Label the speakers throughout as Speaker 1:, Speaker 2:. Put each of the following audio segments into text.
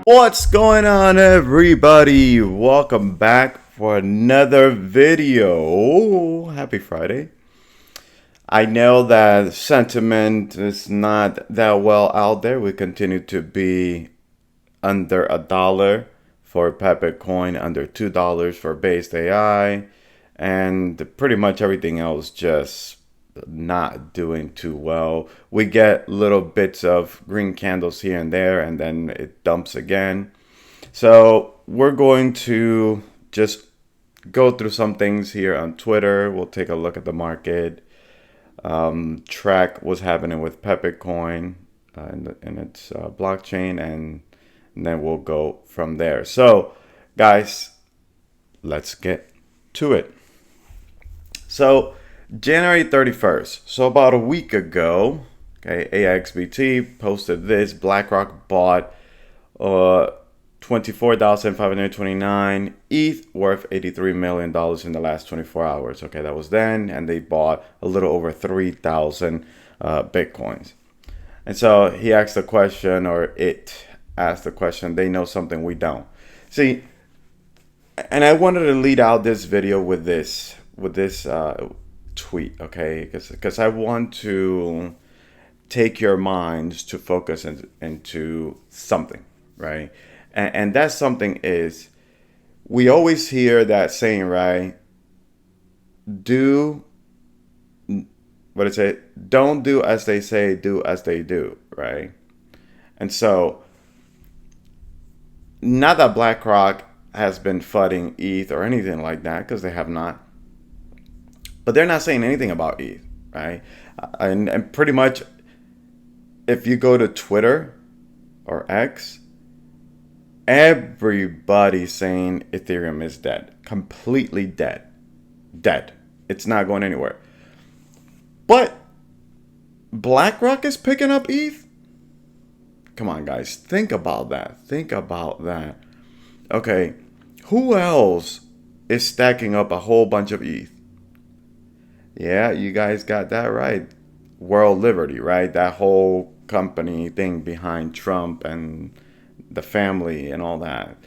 Speaker 1: What's going on, everybody? Welcome back for another video. Happy Friday. I know that sentiment is not that well out there. We continue to be under $1 for Pepecoin, under $2 for BasedAI, and pretty much everything else just not doing too well. We get little bits of green candles here and there, and then it dumps again. So we're going to just go through some things here on Twitter. We'll take a look at the market, track what's happening with Pepecoin and its blockchain, and then we'll go from there. So, guys, let's get to it. So, January 31st, so about a week ago, okay, AXBT posted this. BlackRock bought 24,529 ETH worth $83 million in the last 24 hours. Okay, that was then, and they bought a little over 3,000 Bitcoins. And so he asked the question, or it asked the question, they know something we don't. See, and I wanted to lead out this video with this tweet, okay? Because I want to take your minds to focus into something, right? And that something is, we always hear that saying, right? Don't do as they say, do as they do, right? And so, not that BlackRock has been flooding ETH or anything like that, because they have not. But they're not saying anything about ETH, right? And pretty much, if you go to Twitter or X, everybody's saying Ethereum is dead. Completely dead. Dead. It's not going anywhere. But BlackRock is picking up ETH? Come on, guys. Think about that. Think about that. Okay. Who else is stacking up a whole bunch of ETH? Yeah, you guys got that right. World Liberty, right? That whole company thing behind Trump and the family and all that.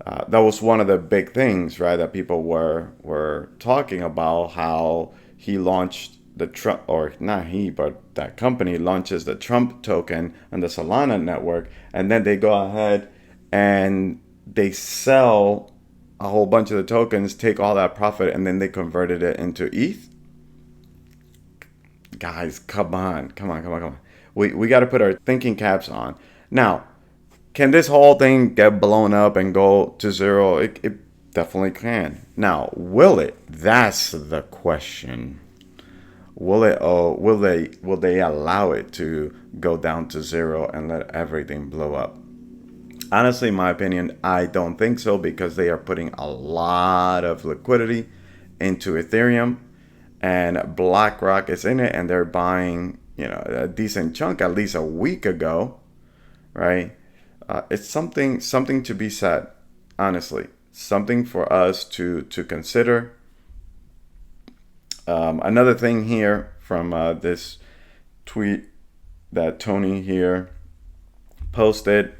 Speaker 1: That was one of the big things, right? That people were talking about, how he launched the Trump, or not he, but that company launches the Trump token on the Solana network, and then they go ahead and they sell a whole bunch of the tokens, take all that profit, and then they converted it into ETH. Guys, come on. We got to put our thinking caps on. Now, can this whole thing get blown up and go to zero? It definitely can. Now, will it? That's the question. Will it? Oh, will they allow it to go down to zero and let everything blow up? Honestly, in my opinion, I don't think so, because they are putting a lot of liquidity into Ethereum. And BlackRock is in it, and they're buying, a decent chunk at least a week ago, right? It's something to be said, honestly. Something for us to consider. Another thing here from this tweet that Tony here posted,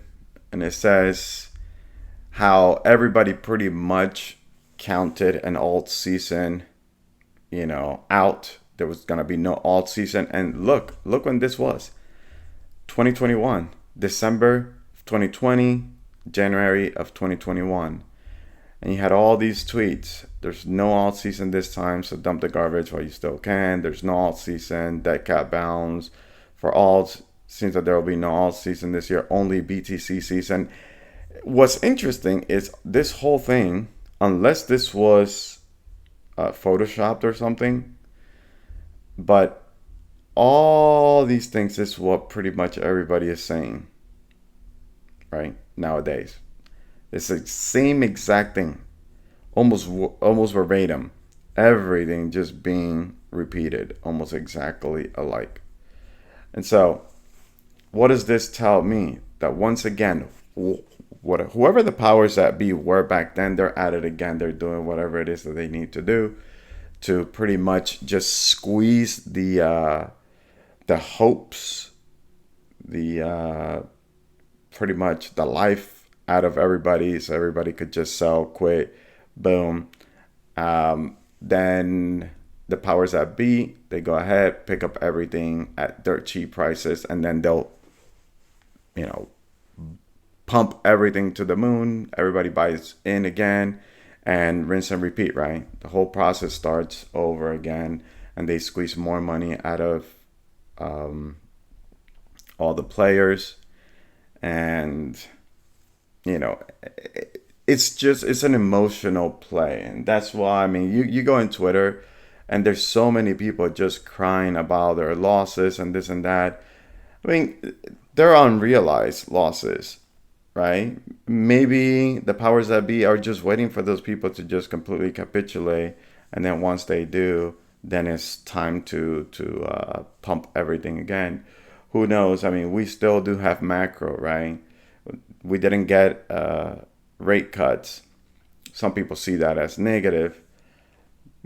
Speaker 1: and it says how everybody pretty much counted an Altseason out. There was going to be no Altseason. And look when this was. 2021. December of 2020. January of 2021. And you had all these tweets. There's no Altseason this time, so dump the garbage while you still can. There's no Altseason. Dead cat bounds. For alts, seems that there will be no Altseason this year. Only BTC season. What's interesting is this whole thing, unless this was photoshopped or something, but all these things is what pretty much everybody is saying right nowadays. It's the same exact thing, almost verbatim, everything just being repeated almost exactly alike. And so what does this tell me? That once again, whoever the powers that be were back then, they're at it again. They're doing whatever it is that they need to do to pretty much just squeeze the hopes, the pretty much the life out of everybody, so everybody could just sell, quit, boom. Then the powers that be, they go ahead, pick up everything at dirt cheap prices, and then they'll, you know, pump everything to the moon. Everybody buys in again, and rinse and repeat, right? The whole process starts over again, and they squeeze more money out of all the players. And, you know, it's an emotional play. And that's why, I mean, you go on Twitter, and there's so many people just crying about their losses and this and that. I mean, they're unrealized losses, right? Maybe the powers that be are just waiting for those people to just completely capitulate, and then once they do, then it's time to pump everything again. Who knows? I mean, we still do have macro, right? We didn't get rate cuts. Some people see that as negative,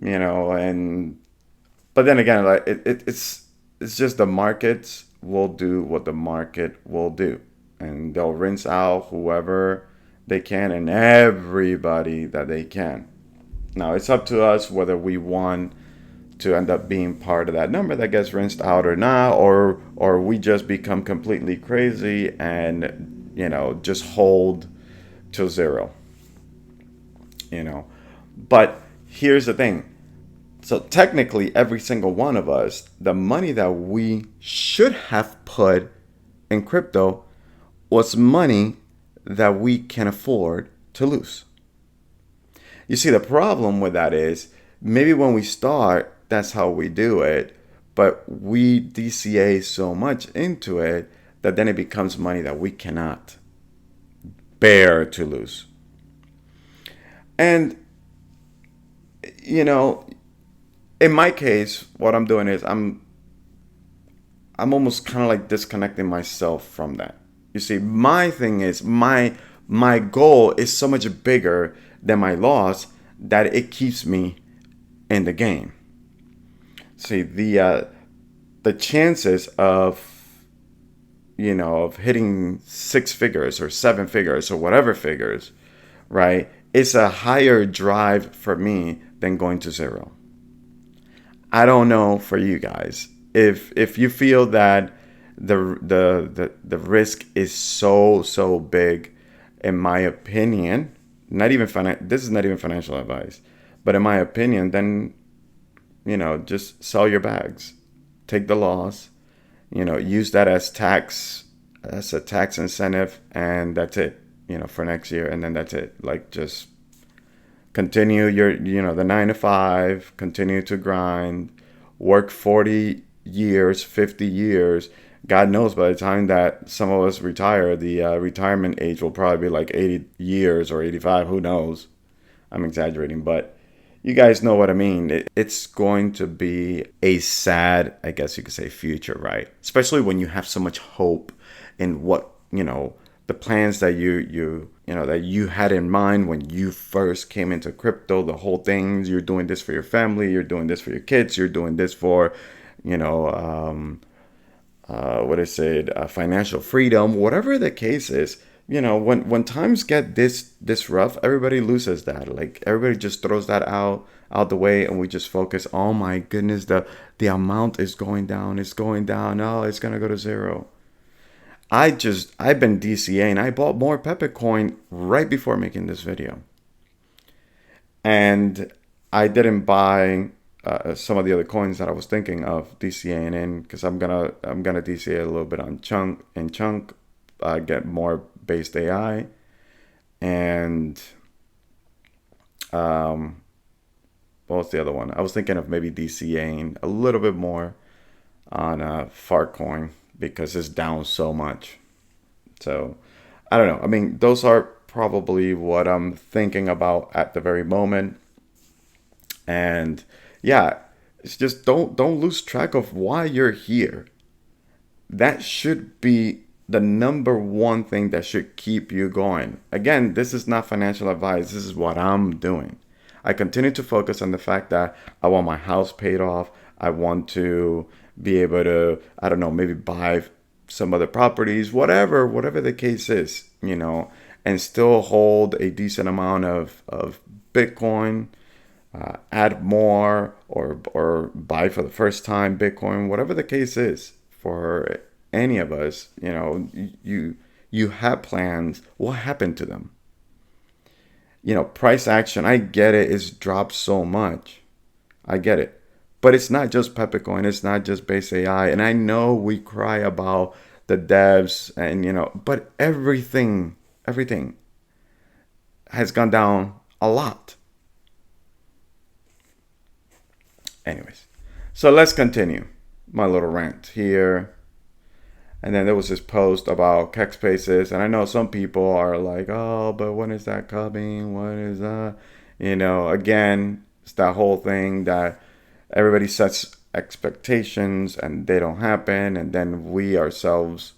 Speaker 1: you know, and but then again, like it's just the markets will do what the market will do, and they'll rinse out whoever they can and everybody that they can. Now it's up to us whether we want to end up being part of that number that gets rinsed out or not, or we just become completely crazy and, you know, just hold to zero, you know. But here's the thing. So technically, every single one of us, the money that we should have put in crypto was money that we can afford to lose. You see, the problem with that is maybe when we start, that's how we do it, but we DCA so much into it that then it becomes money that we cannot bear to lose. And, you know, in my case, what I'm doing is I'm almost kind of like disconnecting myself from that. You see, my thing is my goal is so much bigger than my loss that it keeps me in the game. See, the chances of, you know, of hitting 6 figures or 7 figures or whatever figures, right? It's a higher drive for me than going to zero. I don't know for you guys. If you feel that the risk is so big, in my opinion, this is not even financial advice, but in my opinion, then, you know, just sell your bags, take the loss, you know, use that as a tax incentive, and that's it, you know, for next year, and then that's it. Like, just continue your, you know, the 9 to 5, continue to grind, work 40 years, 50 years. God knows by the time that some of us retire, the retirement age will probably be like 80 years or 85, who knows? I'm exaggerating, but you guys know what I mean. It's going to be a sad, I guess you could say, future, right? Especially when you have so much hope in what, you know, the plans that you know, that you had in mind when you first came into crypto, the whole thing. You're doing this for your family, you're doing this for your kids, you're doing this for, you know, financial freedom, whatever the case is. You know, when times get this rough, everybody loses that. Like, everybody just throws that out the way, and we just focus. Oh my goodness, the amount is going down. It's going down. Oh, it's gonna go to zero. I've been DCAing. I bought more Pepecoin right before making this video, and I didn't buy some of the other coins that I was thinking of DCAing in, because I'm gonna DCA a little bit on chunk, get more BasedAI, and what was the other one? I was thinking of maybe DCAing a little bit more on Farcoin, because it's down so much. So I don't know. I mean, those are probably what I'm thinking about at the very moment. And yeah, it's just don't lose track of why you're here. That should be the number one thing that should keep you going. Again, this is not financial advice. This is what I'm doing. I continue to focus on the fact that I want my house paid off. I want to be able to, I don't know, maybe buy some other properties, whatever the case is, you know. and still hold a decent amount of Bitcoin, add more, or buy for the first time Bitcoin, whatever the case is for any of us, you have plans. What happened to them? Price action, I get it, it's dropped so much. I get it. But it's not just Pepecoin, it's not just BasedAI. And I know we cry about the devs but everything has gone down a lot. Anyways, so let's continue my little rant here. And then there was this post about Kekistan, and I know some people are like, oh, but when is that coming? What is that? Again, it's that whole thing that everybody sets expectations and they don't happen, and then we ourselves,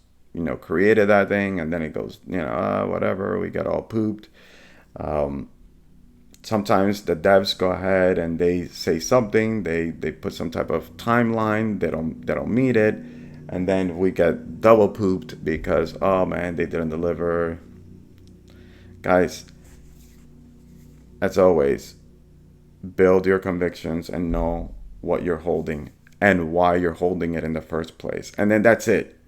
Speaker 1: created that thing, and then it goes, whatever, we got all pooped. Sometimes the devs go ahead and they say something, they put some type of timeline, they don't meet it. And then we get double pooped because, oh man, they didn't deliver. Guys, as always, build your convictions and know what you're holding and why you're holding it in the first place. And then that's it.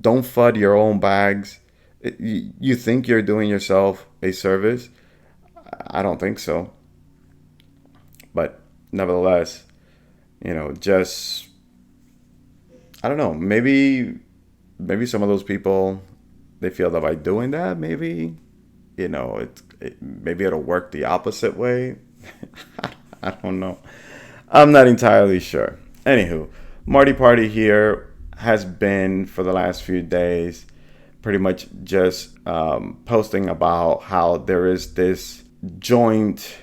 Speaker 1: Don't FUD your own bags. You think you're doing yourself a service? I don't think so. But nevertheless, just... I don't know, maybe some of those people, they feel that by doing that, maybe, maybe it'll work the opposite way. I don't know. I'm not entirely sure. Anywho, Marty Party here has been, for the last few days, pretty much just posting about how there is this joint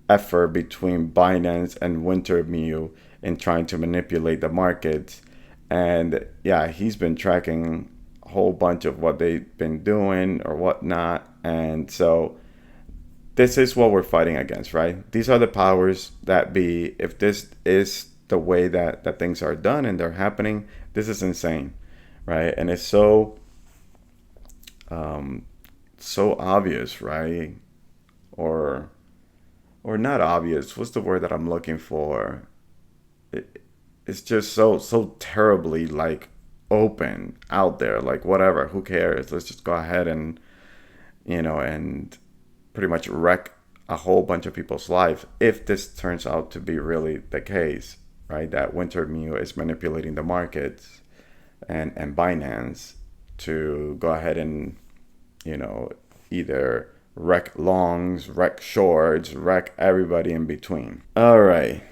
Speaker 1: effort between Binance and Wintermute in trying to manipulate the markets. And yeah, he's been tracking a whole bunch of what they've been doing or whatnot. And so this is what we're fighting against, right? These are the powers that be. If this is the way that things are done and they're happening, this is insane, right? And it's so obvious, right? Or not obvious. What's the word that I'm looking for? It's just so terribly open out there, whatever, who cares? Let's just go ahead and and pretty much wreck a whole bunch of people's life if this turns out to be really the case, right? That Wintermute is manipulating the markets and Binance to go ahead and either wreck longs, wreck shorts, wreck everybody in between. All right.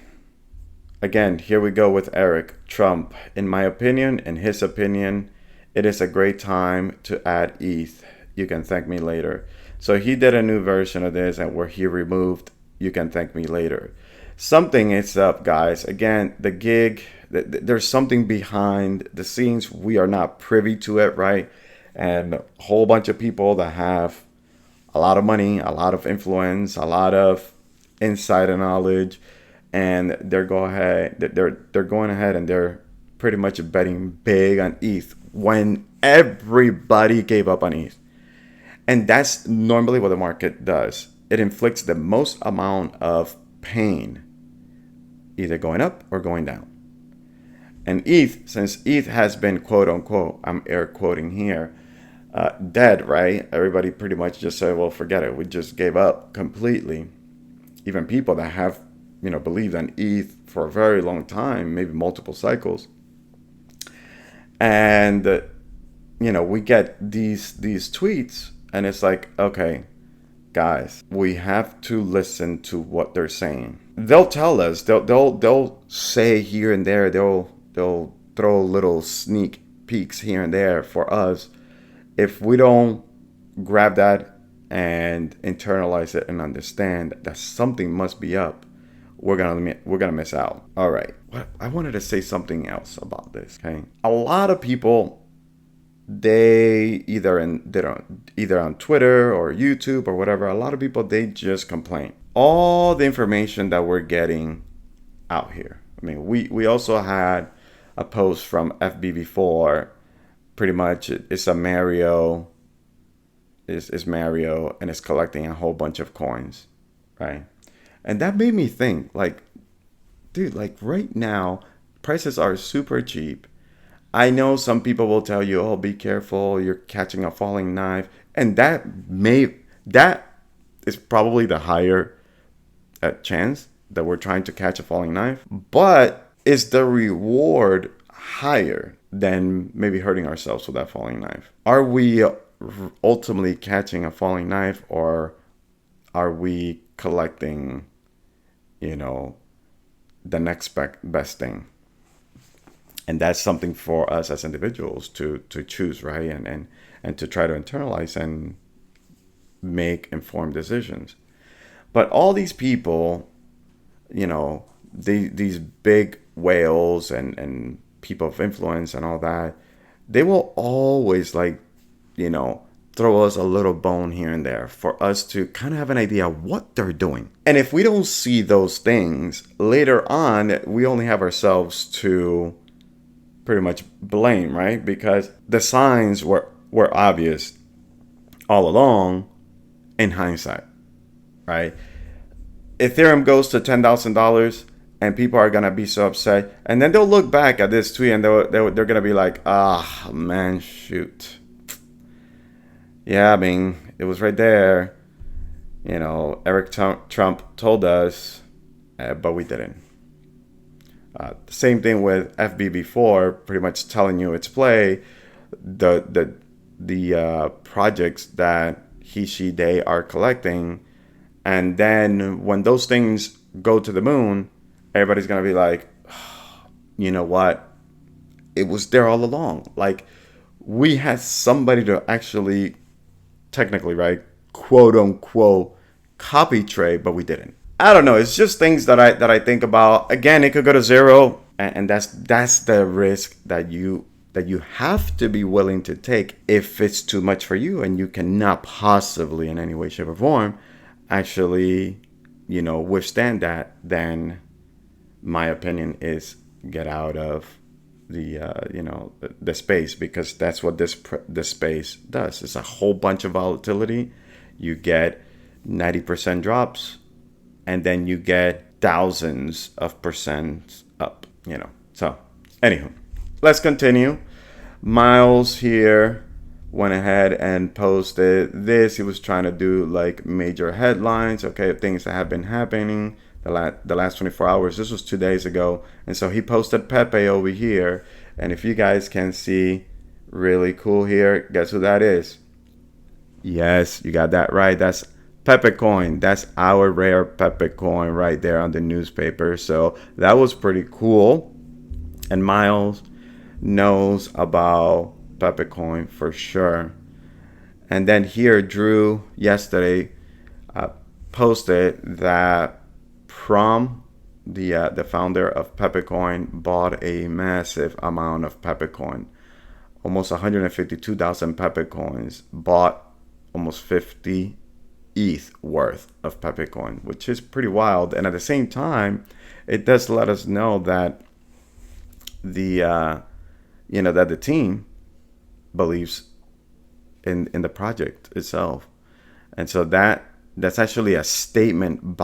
Speaker 1: Again, here we go with Eric Trump. In my opinion, in his opinion, it is a great time to add ETH. You can thank me later. So he did a new version of this and where he removed you can thank me later. Something is up, guys. Again, the gig, there's something behind the scenes. We are not privy to it, right? And a whole bunch of people that have a lot of money, a lot of influence, a lot of insider knowledge, and they're going ahead and they're pretty much betting big on ETH when everybody gave up on ETH. And that's normally what the market does. It inflicts the most amount of pain, either going up or going down. And ETH, since ETH has been quote unquote, I'm air quoting here, dead, right? Everybody pretty much just said, well, forget it. We just gave up completely. Even people that have believed in ETH for a very long time, maybe multiple cycles. And, we get these tweets and it's like, okay, guys, we have to listen to what they're saying. They'll tell us, they'll say here and there, they'll throw little sneak peeks here and there for us. If we don't grab that and internalize it and understand that something must be up, we're gonna miss out. All right, I wanted to say something else about this. Okay, a lot of people, they either on Twitter or YouTube or whatever, a lot of people, they just complain. All the information that we're getting out here. I mean, we also had a post from FBB4. Pretty much, it's a Mario is Mario and is collecting a whole bunch of coins, right? And that made me think, like, dude, like right now, prices are super cheap. I know some people will tell you, "Oh, be careful, you're catching a falling knife," and that is probably the higher chance that we're trying to catch a falling knife. But is the reward higher than maybe hurting ourselves with that falling knife? Are we ultimately catching a falling knife, or are we collecting, you know, the next best thing? And that's something for us as individuals to choose, right? And to try to internalize and make informed decisions. But all these people, you know, these big whales and people of influence and all that, they will always, like, you know, throw us a little bone here and there for us to kind of have an idea of what they're doing. And if we don't see those things later on, we only have ourselves to pretty much blame, right? Because the signs were obvious all along in hindsight, right? Ethereum goes to $10,000 and people are going to be so upset. And then they'll look back at this tweet and they're going to be like, ah, man, shoot. Yeah, I mean, it was right there. You know, Eric Trump told us, but we didn't. Same thing with FBB4, pretty much telling you its play. The projects that they are collecting, and then when those things go to the moon, everybody's gonna be like, oh, you know what? It was there all along. Like, we had somebody to actually, technically, right, quote unquote, copy trade, but we didn't. I don't know. It's just things that I think about. Again, it could go to zero, and that's the risk that you have to be willing to take if it's too much for you and you cannot possibly in any way, shape, or form actually, you know, withstand that. Then my opinion is get out of the the space, because that's what this space does. It's a whole bunch of volatility. You get 90% drops, and then you get thousands of percent up, you know. So, anywho, let's continue. Miles here went ahead and posted this. He was trying to do like major headlines, okay, things that have been happening the last 24 hours. This was 2 days ago. And so he posted Pepe over here. And if you guys can see, really cool here, guess who that is? Yes, you got that right. That's Pepecoin. That's our rare Pepecoin right there on the newspaper. So that was pretty cool. And Miles knows about Pepecoin for sure. And then here, Drew yesterday posted that Prom, the founder of Pepecoin, bought a massive amount of Pepecoin. Almost 152,000 Pepecoins, bought almost 50 ETH worth of Pepecoin, which is pretty wild. And at the same time, it does let us know that the team believes in the project itself. And so that's actually a statement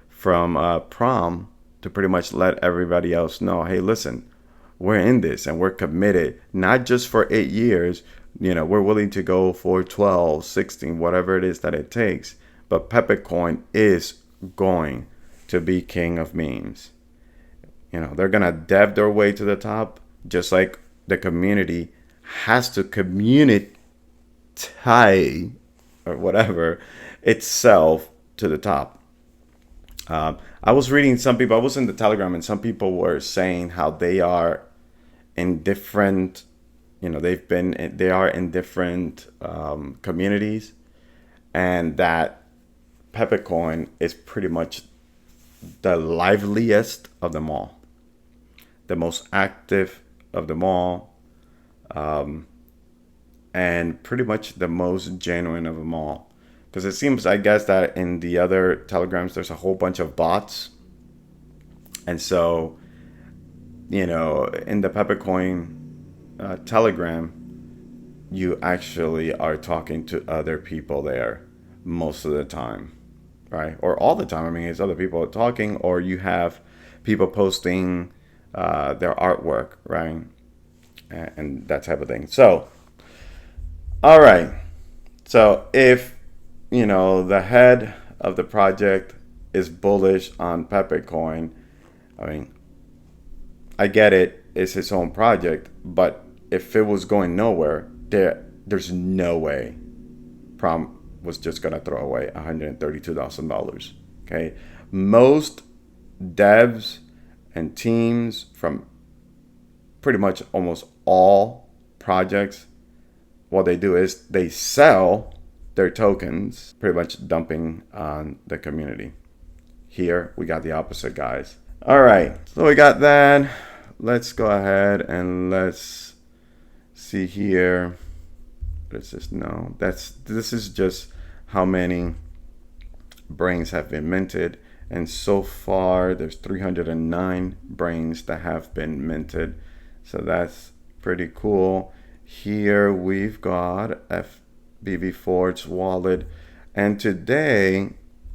Speaker 1: from Prom to pretty much let everybody else know, hey, listen, we're in this and we're committed, not just for 8 years. You know, we're willing to go for 12, 16, whatever it is that it takes. But Pepecoin is going to be king of memes. You know, they're going to dev their way to the top, just like the community has to community or whatever itself to the top. I was reading some people, I was in the Telegram, and some people were saying how they are in different, they are in different communities, and that Pepecoin is pretty much the liveliest of them all, the most active of them all, and pretty much the most genuine of them all. Because it seems, I guess, that in the other Telegrams, there's a whole bunch of bots. And so, in the Pepecoin Telegram, you actually are talking to other people there most of the time, right? Or all the time. I mean, it's other people talking, or you have people posting their artwork, right? And that type of thing. So, all right. So if, the head of the project is bullish on Pepecoin, I mean, I get it. It's his own project, but if it was going nowhere, there's no way Prom was just gonna throw away $132,000. Okay, most devs and teams from pretty much almost all projects, what they do is they sell their tokens, pretty much dumping on the community. Here we got the opposite, guys. All right, so we got that. Let's go ahead and let's see here. What is this? No, this is just how many brains have been minted, and so far there's 309 brains that have been minted, so that's pretty cool. Here we've got FBV4's wallet, and today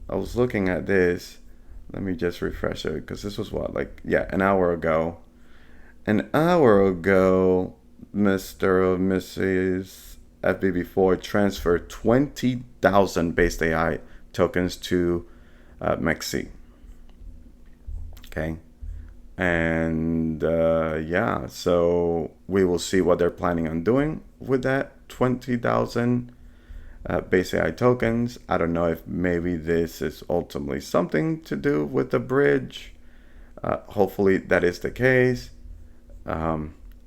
Speaker 1: I was looking at this. Let me just refresh it, because this was an hour ago. An hour ago, Mr. or Mrs. FBV4 transferred 20,000 BasedAI tokens to MEXC. Okay. And so we will see what they're planning on doing with that 20,000 BasedAI tokens. I don't know if maybe this is ultimately something to do with the bridge. Hopefully that is the case.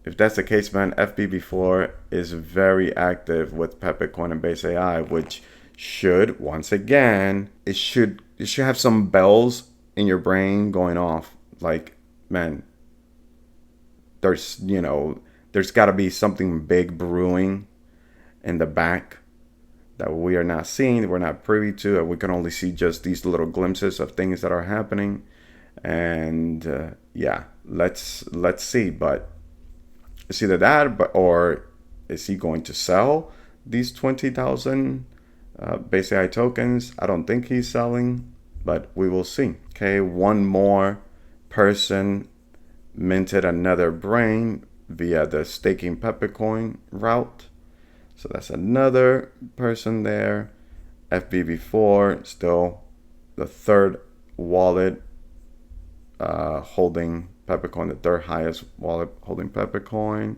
Speaker 1: If that's the case, man, FBV4 is very active with Pepecoin and BasedAI, which should, once again, it should have some bells in your brain going off. Like, man, there's got to be something big brewing in the back that we are not seeing, we're not privy to, and we can only see just these little glimpses of things that are happening. And let's see. But it's either that, or is he going to sell these 20,000 BasedAI tokens? I don't think he's selling, but we will see. Okay, one more person minted another brain via the staking Pepecoin route. So that's another person there. FBV4 still the third wallet holding Pepecoin, the third highest wallet holding Pepecoin.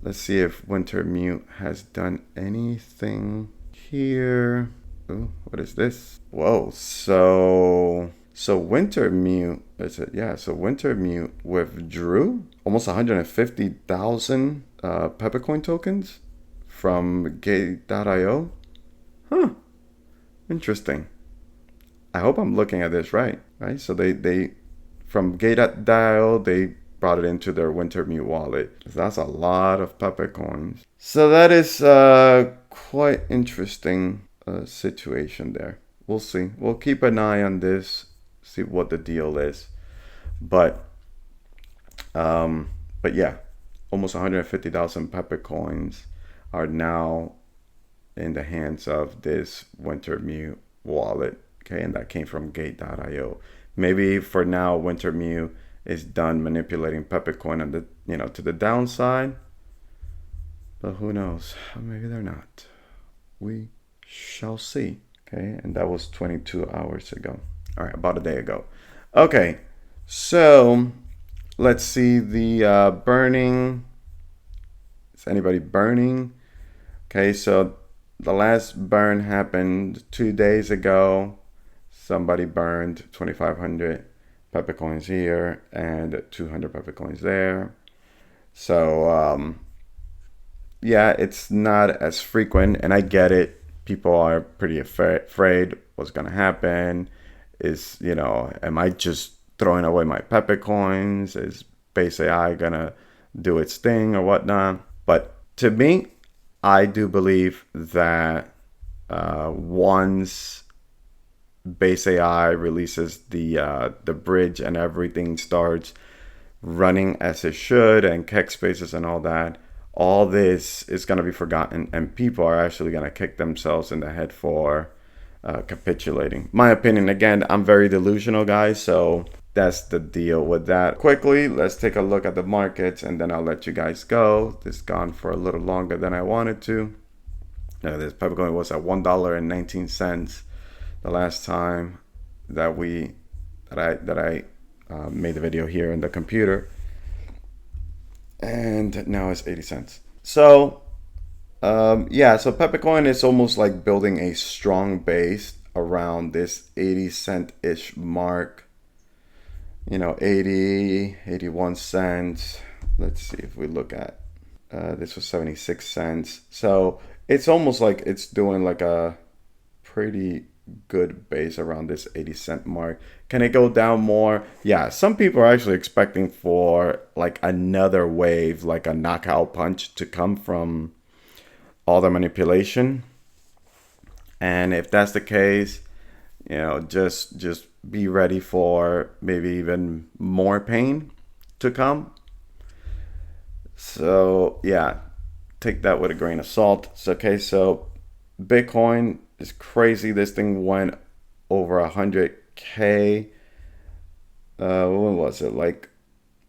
Speaker 1: Let's see if Wintermute has done anything here. Ooh, what is this? Whoa, so Wintermute, is it? Yeah, so Wintermute withdrew almost 150,000 Pepecoin tokens from Gate.io. Huh, interesting. I hope I'm looking at this right? So they from Gate.io, they brought it into their Wintermute wallet. That's a lot of Pepecoins. So that is quite interesting situation there. We'll see. We'll keep an eye on this, see what the deal is. But yeah, almost 150,000 Pepecoins are now in the hands of this Wintermute wallet. Okay, and that came from Gate.io. Maybe for now, Wintermute is done manipulating Pepecoin on the to the downside. But who knows? Maybe they're not. We shall see. Okay, and that was 22 hours ago. All right, about a day ago. Okay, so let's see the burning. Is anybody burning? Okay, so the last burn happened 2 days ago. Somebody burned 2,500 Pepecoins here and 200 Pepecoins there. So it's not as frequent, and I get it. People are pretty afraid what's gonna happen. Is am I just throwing away my Pepecoins? Is BasedAI gonna do its thing or whatnot? But to me, I do believe that once BasedAI releases the bridge and everything starts running as it should, and Kek spaces and all that, all this is going to be forgotten and people are actually going to kick themselves in the head for capitulating. My opinion, again, I'm very delusional, guys, so that's the deal with that. Quickly, let's take a look at the markets and then I'll let you guys go. This gone for a little longer than I wanted to. This Pepecoin was at $1.19 the last time that I made the video here in the computer, and now it's 80 cents. So yeah, so Pepecoin is almost like building a strong base around this 80 cent ish mark, you know, 80, 81 cents. Let's see if we look at this was 76 cents. So it's almost like it's doing like a pretty good base around this 80 cent mark. Can it go down more? Yeah, some people are actually expecting for like another wave, like a knockout punch to come from all the manipulation. And if that's the case, you know, just be ready for maybe even more pain to come. So yeah, take that with a grain of salt. So, okay, so Bitcoin is crazy. This thing went over 100K. When was it? Like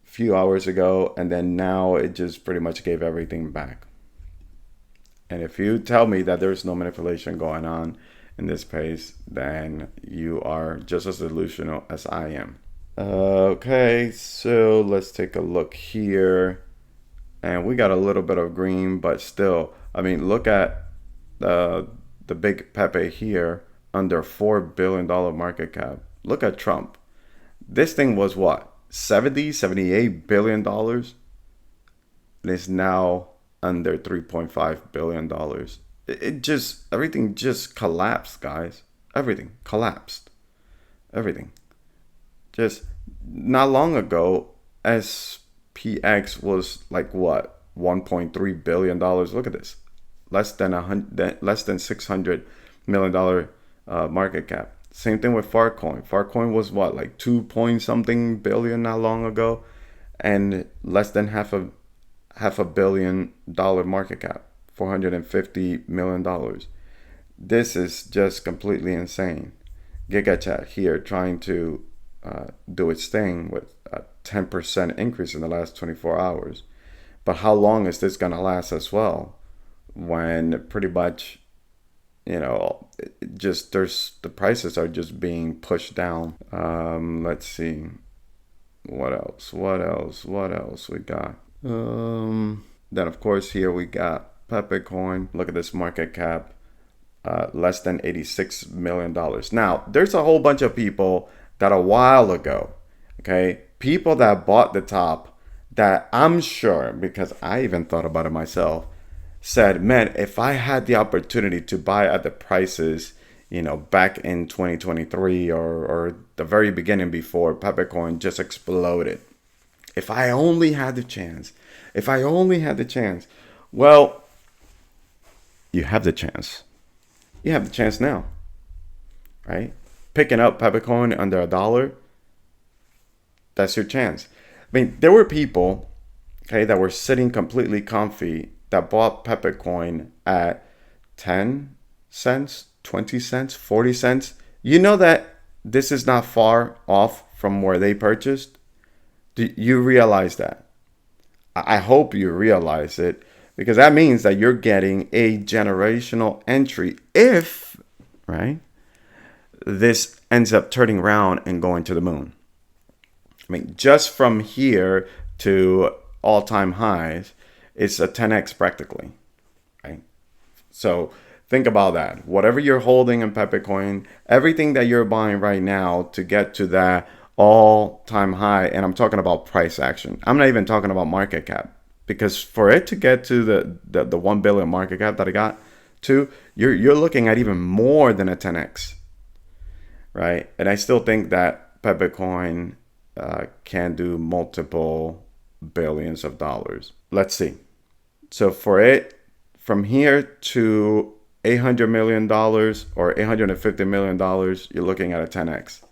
Speaker 1: a few hours ago. And then now it just pretty much gave everything back. And if you tell me that there's no manipulation going on in this pace, then you are just as delusional as I am. Okay, so let's take a look here. And we got a little bit of green, but still, I mean, look at the big Pepe here, under $4 billion market cap. Look at Trump. This thing was what, 70, $78 billion? And it's now under $3.5 billion. It just, everything just collapsed, guys. Everything collapsed. Everything. Just not long ago, SPX was like what, $1.3 billion. Look at this. Less than $600 million market cap. Same thing with Farcoin. Farcoin was what, like 2 point something billion not long ago, and less than half a billion dollar market cap, $450 million. This is just completely insane. GMEChanne here trying to do its thing with a 10% increase in the last 24 hours. But how long is this gonna last as well? When pretty much, you know, the prices are just being pushed down. Let's see, what else we got. Then of course here we got Pepecoin. Look at this market cap, less than $86 million. Now there's a whole bunch of people that a while ago, okay, people that bought the top, that I'm sure, because I even thought about it myself, said, man, if I had the opportunity to buy at the prices, you know, back in 2023 or the very beginning before Pepecoin just exploded, if I only had the chance, well, you have the chance. You have the chance now, right? Picking up Pepecoin under $1, that's your chance. I mean, there were people, okay, that were sitting completely comfy that bought Pepecoin at 10 cents, 20 cents, 40 cents. You know that this is not far off from where they purchased. Do you realize that? I hope you realize it, because that means that you're getting a generational entry if, right, this ends up turning around and going to the moon. I mean, just from here to all-time highs, it's a 10x practically, right? So think about that. Whatever you're holding in Pepecoin, everything that you're buying right now to get to that all-time high, and I'm talking about price action. I'm not even talking about market cap, because for it to get to the 1 billion market cap that I got to, you're looking at even more than a 10x, right? And I still think that Pepecoin can do multiple billions of dollars. Let's see. So for it, from here to $800 million or $850 million, you're looking at a 10x.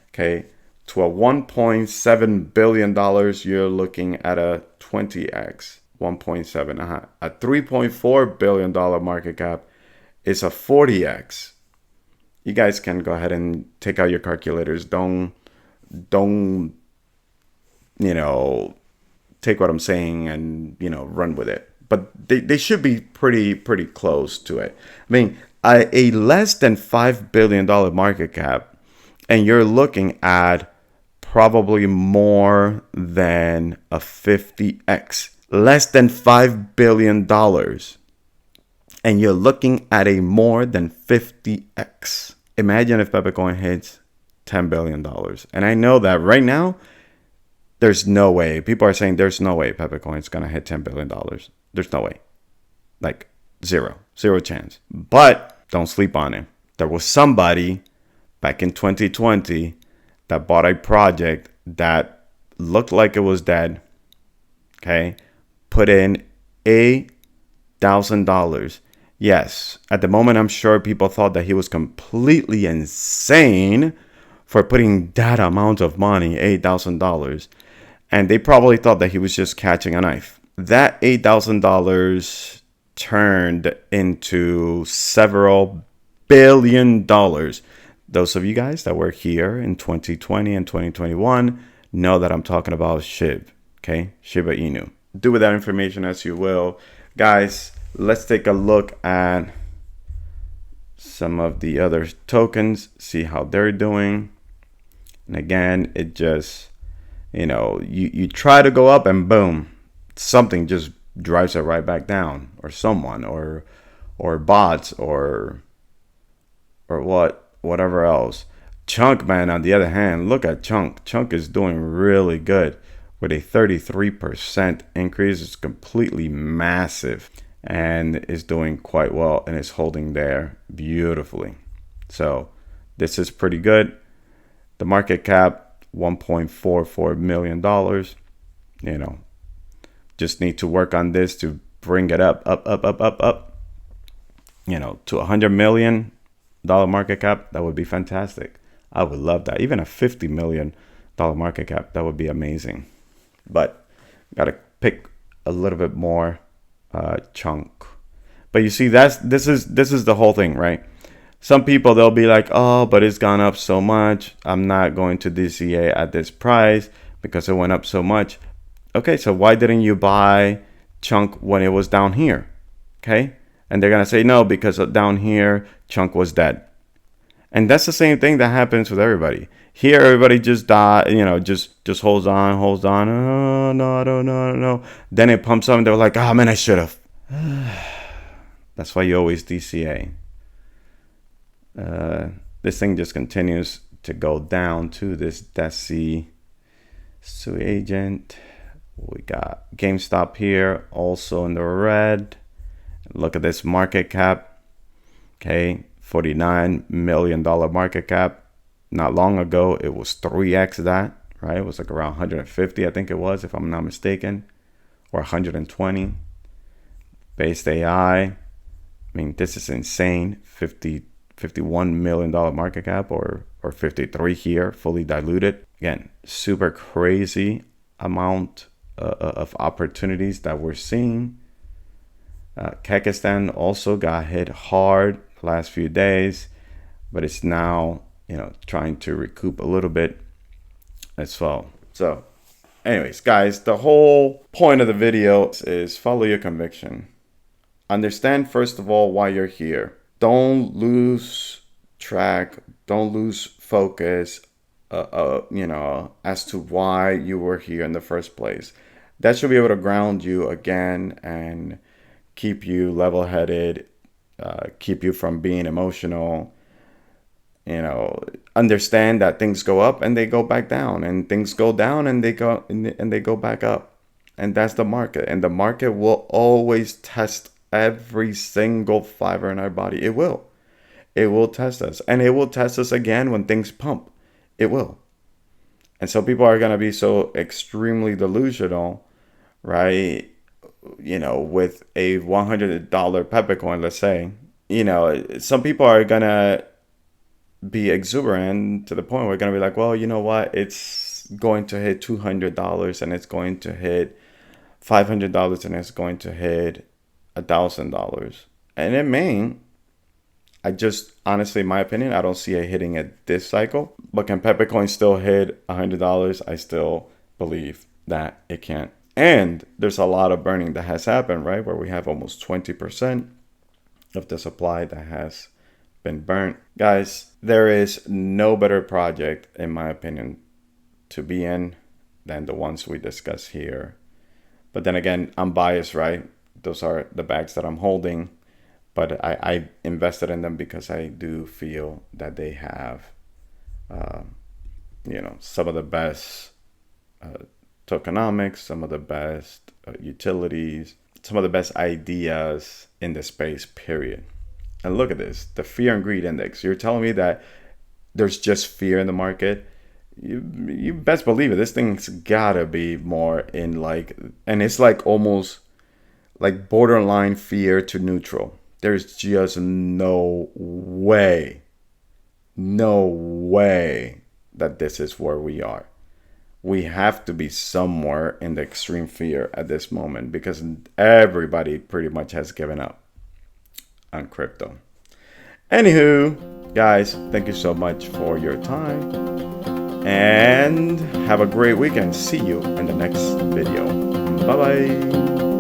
Speaker 1: Okay. To a $1.7 billion, you're looking at a 20x. 1.7. A $3.4 billion market cap is a 40x. You guys can go ahead and take out your calculators. Don't take what I'm saying and run with it. But they should be pretty close to it. I mean, a less than $5 billion market cap, and you're looking at probably more than a 50x. Less than $5 billion. And you're looking at a more than 50x. Imagine if Pepecoin hits $10 billion. And I know that right now, there's no way. People are saying there's no way Pepecoin is going to hit $10 billion. There's no way. Like zero chance. But don't sleep on it. There was somebody back in 2020 that bought a project that looked like it was dead. Okay. Put in $8,000. Yes. At the moment, I'm sure people thought that he was completely insane for putting that amount of money, $8,000. And they probably thought that he was just catching a knife. That $8,000 turned into several $billion. Those of you guys that were here in 2020 and 2021 know that I'm talking about SHIB, okay? Shiba Inu. Do with that information as you will. Guys, let's take a look at some of the other tokens, see how they're doing. And again, it just, you try to go up and boom, something just drives it right back down, or someone, or bots, or whatever else. Chunk, man, on the other hand, look at Chunk. Chunk is doing really good with a 33% increase. It's completely massive and is doing quite well and is holding there beautifully. So this is pretty good. The market cap, $1.44 million. Just need to work on this to bring it up, to $100 million market cap. That would be fantastic. I would love that. Even a $50 million market cap, that would be amazing. But gotta pick a little bit more chunk. But you see, this is the whole thing, right? Some people, they'll be like, oh, but it's gone up so much. I'm not going to DCA at this price because it went up so much. Okay, so why didn't you buy Chunk when it was down here? Okay, and they're going to say no, because down here, Chunk was dead. And that's the same thing that happens with everybody. Here, everybody just just holds on. Oh, no, I don't know. Then it pumps up and they're like, oh, man, I should have. That's why you always DCA. This thing just continues to go down to this DESI Sui agent. We got GameStop here, also in the red. Look at this market cap. Okay, $49 million market cap. Not long ago, it was 3x that, right? It was like around 150, I think it was, if I'm not mistaken, or 120. BasedAI. I mean, this is insane. $51 million market cap, or 53 here, fully diluted. Again, super crazy amount of opportunities that we're seeing. Kekistan also got hit hard the last few days, but it's now trying to recoup a little bit as well. So anyways, guys, the whole point of the video is follow your conviction. Understand, first of all, why you're here. Don't lose track, don't lose focus, as to why you were here in the first place. That should be able to ground you again and keep you level-headed, keep you from being emotional. Understand that things go up and they go back down, and things go down and they go back up. And that's the market. And the market will always test every single fiber in our body. It will test us, and it will test us again when things pump. It will. And so people are going to be so extremely delusional, right? With a $100 Pepecoin, let's say, some people are going to be exuberant to the point where we're going to be like, well, you know what? It's going to hit $200 and it's going to hit $500 and it's going to hit $1,000. And it may. I just, honestly, in my opinion, I don't see it hitting it this cycle. But can Pepecoin still hit $100? I still believe that it can. And there's a lot of burning that has happened, right? Where we have almost 20% of the supply that has been burnt. Guys, there is no better project, in my opinion, to be in than the ones we discuss here. But then again, I'm biased, right? Those are the bags that I'm holding. But I invested in them because I do feel that they have, some of the best tokenomics, some of the best utilities, some of the best ideas in the space, period. And look at this, the fear and greed index. You're telling me that there's just fear in the market? You best believe it. This thing's gotta be more in and it's like almost like borderline fear to neutral. There's just no way that this is where we are. We have to be somewhere in the extreme fear at this moment because everybody pretty much has given up on crypto. Anywho, guys, thank you so much for your time and have a great weekend. See you in the next video. Bye-bye.